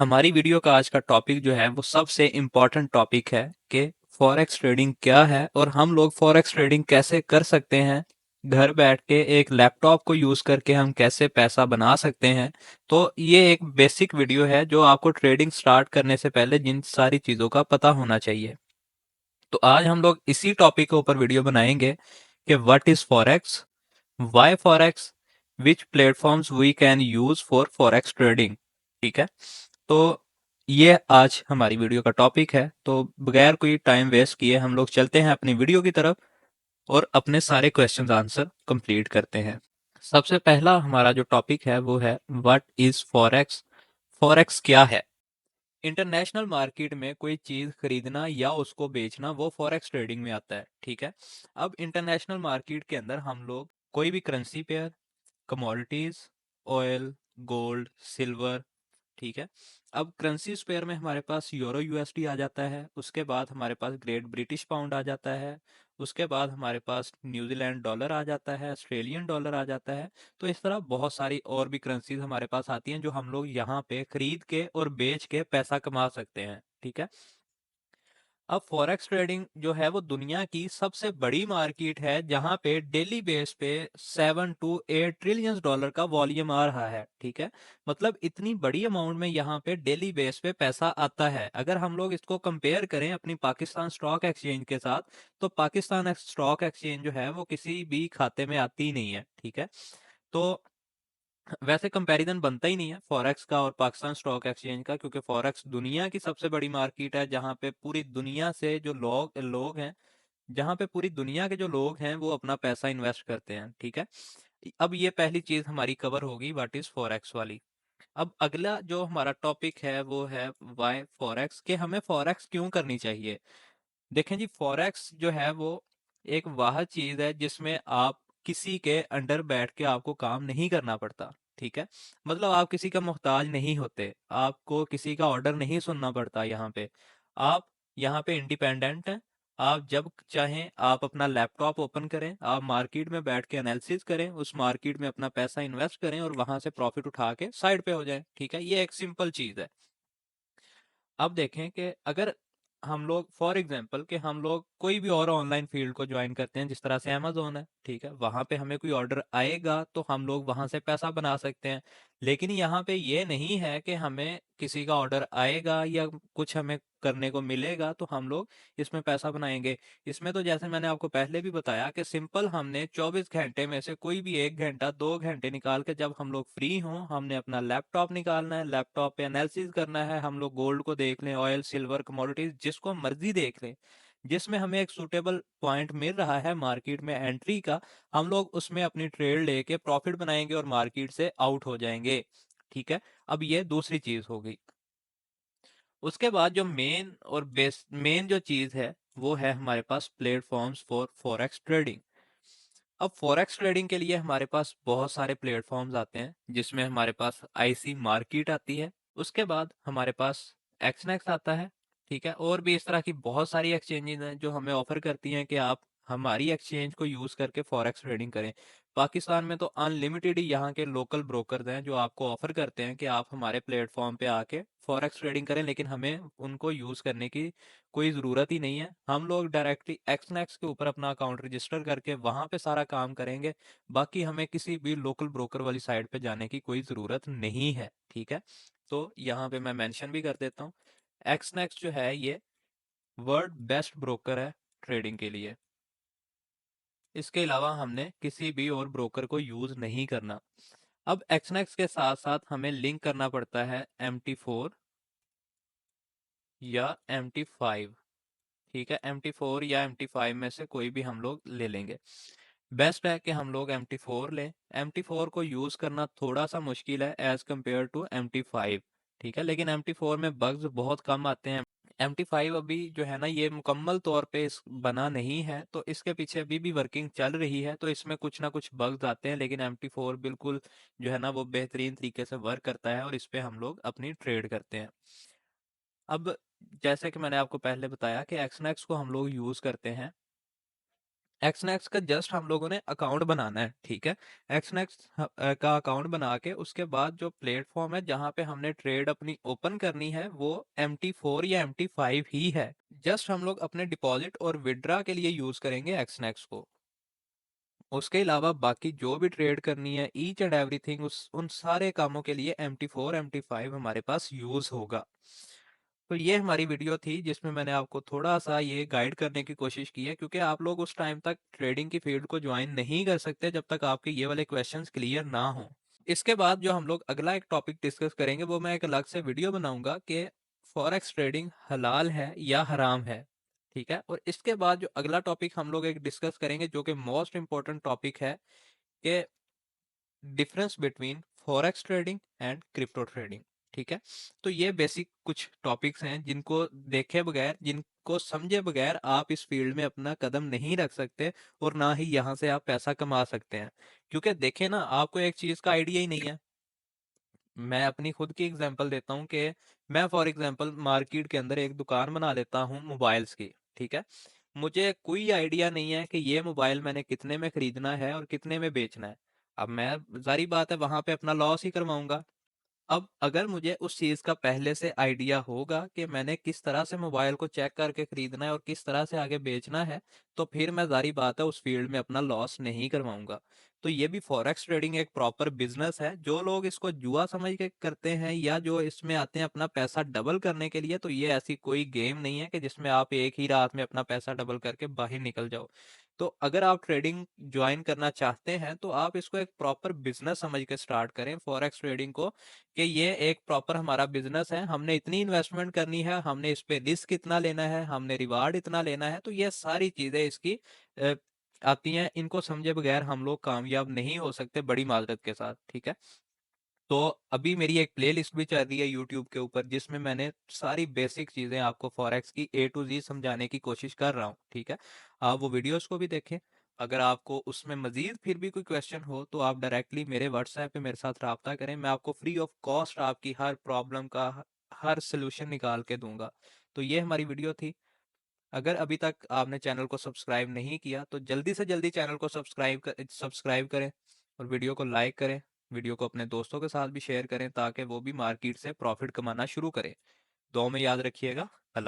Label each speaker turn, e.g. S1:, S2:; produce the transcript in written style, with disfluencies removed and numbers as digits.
S1: हमारी वीडियो का आज का टॉपिक जो है वो सबसे इम्पोर्टेंट टॉपिक है कि फॉरेक्स ट्रेडिंग क्या है और हम लोग फॉरेक्स ट्रेडिंग कैसे कर सकते हैं। घर बैठ के एक लैपटॉप को यूज करके हम कैसे पैसा बना सकते हैं। तो ये एक बेसिक वीडियो है जो आपको ट्रेडिंग स्टार्ट करने से पहले जिन सारी चीज़ों का पता होना चाहिए। तो आज हम लोग इसी टॉपिक के ऊपर वीडियो बनाएंगे कि what is forex, why forex, which platforms we can use for forex trading. ठीक है, तो ये आज हमारी वीडियो का टॉपिक है। तो बगैर कोई टाइम वेस्ट किए हम लोग चलते हैं अपनी वीडियो की तरफ और अपने सारे क्वेश्चंस आंसर कंप्लीट करते हैं। सबसे पहला हमारा जो टॉपिक है वो है व्हाट इज फॉरेक्स। फॉरेक्स क्या है? इंटरनेशनल मार्केट में कोई चीज खरीदना या उसको बेचना वो फॉरेक्स ट्रेडिंग में आता है। ठीक है, अब इंटरनेशनल मार्केट के अंदर हम लोग कोई भी currency pair, commodities, oil, gold, silver, ठीक है। अब करेंसी पेयर में हमारे पास यूरो यूएसडी आ जाता है, उसके बाद हमारे पास ग्रेट ब्रिटिश पाउंड आ जाता है, उसके बाद हमारे पास न्यूजीलैंड डॉलर आ जाता है, ऑस्ट्रेलियन डॉलर आ जाता है। तो इस तरह बहुत सारी और भी करेंसीज हमारे पास आती हैं जो हम लोग यहाँ पे खरीद के और बेच के पैसा कमा सकते हैं। ठीक है, अब फॉरेक्स ट्रेडिंग जो है वो दुनिया की सबसे बड़ी मार्केट है जहां पे डेली बेस पे 7 to 8 ट्रिलियन डॉलर का वॉल्यूम आ रहा है। ठीक है, मतलब इतनी बड़ी अमाउंट में यहाँ पे डेली बेस पे पैसा आता है। अगर हम लोग इसको कंपेयर करें अपनी पाकिस्तान स्टॉक एक्सचेंज के साथ, तो पाकिस्तान स्टॉक एक्सचेंज जो है वो किसी भी खाते में आती ही नहीं है। ठीक है, तो वैसे कंपैरिजन बनता ही नहीं है फॉरेक्स का और पाकिस्तान स्टॉक एक्सचेंज का, क्योंकि फॉरेक्स दुनिया की सबसे बड़ी मार्केट है जहां पे पूरी दुनिया से जो लोग लोग हैं, जहां पे पूरी दुनिया के जो लोग हैं वो अपना पैसा इन्वेस्ट करते हैं। ठीक है, अब ये पहली चीज हमारी कवर होगी व्हाट इज फॉरेक्स वाली। अब अगला जो हमारा टॉपिक है वो है वाई फॉरेक्स, कि हमें फॉरेक्स क्यों करनी चाहिए। देखें जी, फॉरेक्स जो है वो एक वाह चीज है जिसमें आप किसी के अंडर बैठ के आपको काम नहीं करना पड़ता। ठीक है, मतलब आप किसी का मोहताज नहीं होते, आपको किसी का ऑर्डर नहीं सुनना पड़ता। आप यहाँ पे इंडिपेंडेंट हैं। आप जब चाहें आप अपना लैपटॉप ओपन करें, आप मार्केट में बैठ के एनालिसिस करें, उस मार्केट में अपना पैसा इन्वेस्ट करें और वहां से प्रॉफिट उठा के साइड पे हो जाएं। ठीक है, ये एक सिंपल चीज है। अब देखें कि अगर हम लोग फॉर एग्जांपल कि हम लोग कोई भी और ऑनलाइन फील्ड को ज्वाइन करते हैं, जिस तरह से अमेजोन है, ठीक है, वहां पे हमें कोई ऑर्डर आएगा तो हम लोग वहां से पैसा बना सकते हैं। लेकिन यहाँ पे ये नहीं है कि हमें किसी का ऑर्डर आएगा या कुछ हमें करने को मिलेगा तो हम लोग इसमें पैसा बनाएंगे। इसमें तो जैसे मैंने आपको पहले भी बताया कि सिंपल हमने 24 घंटे में से कोई भी 1 घंटा 2 घंटे निकाल के जब हम लोग फ्री हों, हमने अपना लैपटॉप निकालना है, लैपटॉप पे एनालिसिस करना है। हम लोग गोल्ड को देख लें, ऑयल, सिल्वर, कमोडिटीज, जिसको मर्जी देख लें, जिसमें हमें एक सूटेबल पॉइंट मिल रहा है मार्केट में एंट्री का, हम लोग उसमें अपनी ट्रेड लेके प्रॉफिट बनाएंगे और मार्केट से आउट हो जाएंगे। ठीक है, अब ये दूसरी चीज हो गई। उसके बाद जो मेन जो चीज है वो है हमारे पास प्लेटफॉर्म्स फॉर फॉरेक्स ट्रेडिंग। अब फॉरेक्स ट्रेडिंग के लिए हमारे पास बहुत सारे प्लेटफॉर्म्स आते हैं, जिसमें हमारे पास आईसी मार्केट आती है, उसके बाद हमारे पास एक्सनेक्स आता है। ठीक है, और भी इस तरह की बहुत सारी एक्सचेंजेस हैं जो हमें ऑफर करती हैं कि आप हमारी एक्सचेंज को यूज करके फॉरेक्स ट्रेडिंग करें। पाकिस्तान में तो अनलिमिटेड ही यहाँ के लोकल ब्रोकर्स हैं जो आपको ऑफर करते हैं कि आप हमारे प्लेटफॉर्म पे आके फॉरेक्स ट्रेडिंग करें, लेकिन हमें उनको यूज करने की कोई ज़रूरत ही नहीं है। हम लोग डायरेक्टली एक्सनेक्स के ऊपर अपना अकाउंट रजिस्टर करके वहां पे सारा काम करेंगे। बाकी हमें किसी भी लोकल ब्रोकर वाली साइट पे जाने की कोई ज़रूरत नहीं है। ठीक है, तो यहाँ पे मैं मेंशन भी कर देता हूँ, एक्सनेक्स जो है ये वर्ल्ड बेस्ट ब्रोकर है ट्रेडिंग के लिए। इसके अलावा हमने किसी भी और ब्रोकर को यूज़ नहीं करना। अब एक्सनेक्स के साथ साथ हमें लिंक करना पड़ता है MT4 या MT5। ठीक है, MT4 या MT5 में से कोई भी हम लोग ले लेंगे। बेस्ट है कि हम लोग MT4 लें। MT4 को यूज़ करना थोड़ा सा मुश्किल है एज कम्पेयर टू MT5। ठीक है, लेकिन MT4 में बग्स बहुत कम आते हैं। MT5 अभी जो है ना ये मुकम्मल तौर पे बना नहीं है, तो इसके पीछे अभी भी वर्किंग चल रही है, तो इसमें कुछ ना कुछ बग्स आते हैं, लेकिन MT4 बिल्कुल जो है ना वो बेहतरीन तरीके से वर्क करता है और इस पे हम लोग अपनी ट्रेड करते हैं। अब जैसे कि मैंने आपको पहले बताया कि एक्सनेक्स को हम लोग यूज़ करते हैं एक्सनेक्स का जस्ट हम लोगों ने अकाउंट बनाना है, ठीक है। एक्सनेक्स का अकाउंट बना के उसके बाद जो प्लेटफॉर्म है जहाँ पे हमने ट्रेड अपनी ओपन करनी है वो MT4 या MT5 ही है। जस्ट हम लोग अपने डिपॉजिट और विड्रा के लिए यूज करेंगे एक्सनेक्स को। उसके अलावा बाकी जो भी ट्रेड करनी है ईच एंड एवरीथिंग उस उन सारे कामों के लिए MT4 MT5 हमारे पास यूज होगा। तो ये हमारी वीडियो थी जिसमें मैंने आपको थोड़ा सा ये गाइड करने की कोशिश की है, क्योंकि आप लोग उस टाइम तक ट्रेडिंग की फील्ड को ज्वाइन नहीं कर सकते जब तक आपके ये वाले क्वेश्चंस क्लियर ना हो। इसके बाद जो हम लोग अगला एक टॉपिक डिस्कस करेंगे वो मैं एक अलग से वीडियो बनाऊंगा कि फॉरेक्स ट्रेडिंग हलाल है या हराम है, ठीक है। और इसके बाद जो अगला टॉपिक हम लोग एक डिस्कस करेंगे जो कि मोस्ट इंपॉर्टेंट टॉपिक है कि difference between forex trading and crypto trading, ठीक है। तो ये बेसिक कुछ टॉपिक्स हैं जिनको देखे बगैर, जिनको समझे बगैर आप इस फील्ड में अपना कदम नहीं रख सकते और ना ही यहाँ से आप पैसा कमा सकते हैं। क्योंकि देखे ना, आपको एक चीज का आइडिया ही नहीं है। मैं अपनी खुद की एग्जांपल देता हूँ कि मैं फॉर एग्जांपल मार्केट के अंदर एक दुकान बना लेता हूँ मोबाइल्स की, ठीक है। मुझे कोई आइडिया नहीं है कि ये मोबाइल मैंने कितने में खरीदना है और कितने में बेचना है। अब मैं, जारी बात है, वहां पे अपना लॉस ही करवाऊंगा। अब अगर मुझे उस चीज का पहले से आइडिया होगा कि मैंने किस तरह से मोबाइल को चेक करके खरीदना है और किस तरह से आगे बेचना है, तो फिर मैं, जारी बात है, उस फील्ड में अपना लॉस नहीं करवाऊंगा। तो ये भी फॉरेक्स ट्रेडिंग एक प्रॉपर बिजनेस है। जो लोग इसको जुआ समझ के करते हैं या जो इसमें आते हैं अपना पैसा डबल करने के लिए, तो ये ऐसी कोई गेम नहीं है कि जिसमें आप एक ही रात में अपना पैसा डबल करके बाहर निकल जाओ। तो अगर आप ट्रेडिंग ज्वाइन करना चाहते हैं तो आप इसको एक प्रॉपर बिजनेस समझ के स्टार्ट करें फॉरेक्स ट्रेडिंग को, कि ये एक प्रॉपर हमारा बिजनेस है, हमने इतनी इन्वेस्टमेंट करनी है, हमने इस पे रिस्क इतना लेना है, हमने रिवार्ड इतना लेना है। तो ये सारी चीजें इसकी अ, आती हैं। इनको समझे बगैर हम लोग कामयाब नहीं हो सकते बड़ी माजरत के साथ, ठीक है। तो अभी मेरी एक प्लेलिस्ट भी चल रही है यूट्यूब के ऊपर जिसमें मैंने सारी बेसिक चीजें आपको फॉरेक्स की A to Z समझाने की कोशिश कर रहा हूँ, ठीक है। आप वो वीडियोस को भी देखें। अगर आपको उसमें मजीद फिर भी कोई क्वेश्चन हो तो आप डायरेक्टली मेरे व्हाट्सएप पे मेरे साथ रब्ता करें, मैं आपको फ्री ऑफ कॉस्ट आपकी हर प्रॉब्लम का हर सोल्यूशन निकाल के दूंगा। तो ये हमारी वीडियो थी। अगर अभी तक आपने चैनल को सब्सक्राइब नहीं किया तो जल्दी से जल्दी चैनल को सब्सक्राइब करें और वीडियो को लाइक करें। वीडियो को अपने दोस्तों के साथ भी शेयर करें ताकि वो भी मार्केट से प्रॉफिट कमाना शुरू करें। दुआ में याद रखिएगा। अल्लाह।